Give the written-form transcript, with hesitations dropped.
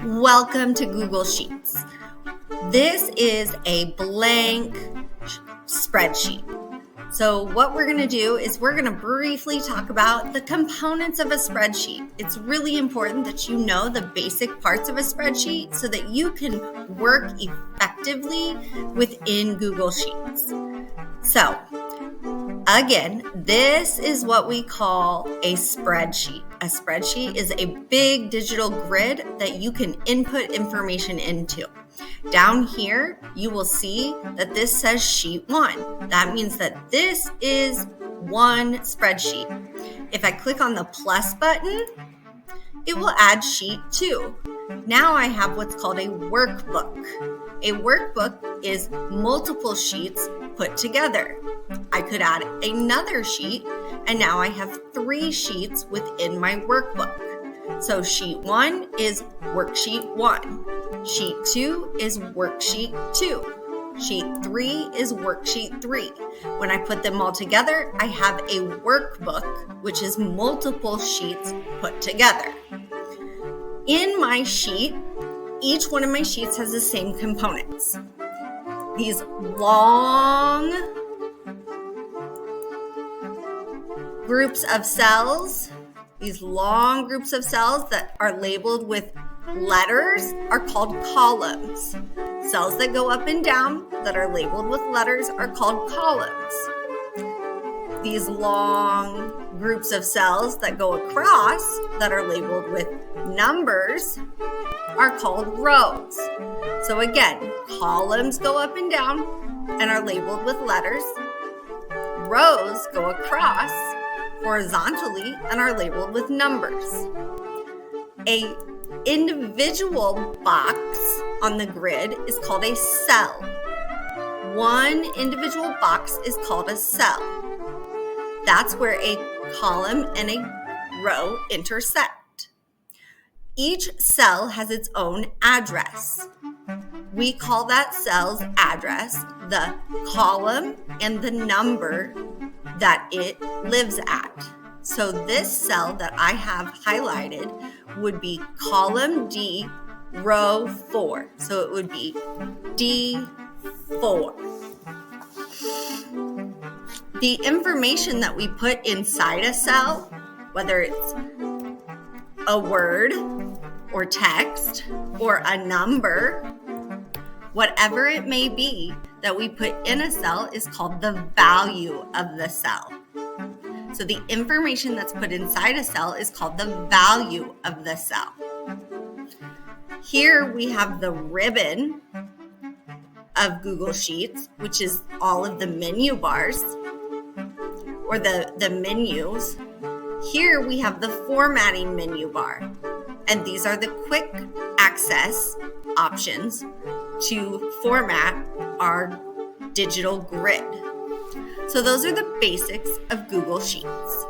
Welcome to Google Sheets. This is a blank spreadsheet. So what we're going to do is we're going to briefly talk about the components of a spreadsheet. It's really important that you know the basic parts of a spreadsheet so that you can work effectively within Google Sheets. So, again, this is what we call a spreadsheet. A spreadsheet is a big digital grid that you can input information into. Down here, you will see that this says Sheet 1. That means that this is one spreadsheet. If I click on the plus button, it will add Sheet 2. Now I have what's called a workbook. A workbook is multiple sheets put together. I could add another sheet, and now I have 3 sheets within my workbook. So Sheet 1 is Worksheet 1. Sheet 2 is Worksheet 2. Sheet 3 is Worksheet 3. When I put them all together, I have a workbook, which is multiple sheets put together. In my sheet, each one of my sheets has the same components. These long groups of cells, that are labeled with letters are called columns. Cells that go up and down that are labeled with letters are called columns. These long groups of cells that go across that are labeled with numbers are called rows. So again, columns go up and down and are labeled with letters. Rows go across horizontally and are labeled with numbers. A individual box on the grid is called a cell. One individual box is called a cell. That's where a column and a row intersect. Each cell has its own address. We call that cell's address the column and the number that it lives at. So this cell that I have highlighted would be column D, row 4. So it would be D4. The information that we put inside a cell, whether it's a word or text or a number, whatever it may be that we put in a cell is called the value of the cell. So the information that's put inside a cell is called the value of the cell. Here we have the ribbon of Google Sheets, which is all of the menu bars or the menus. Here we have the formatting menu bar, and these are the quick access options to format our digital grid. So those are the basics of Google Sheets.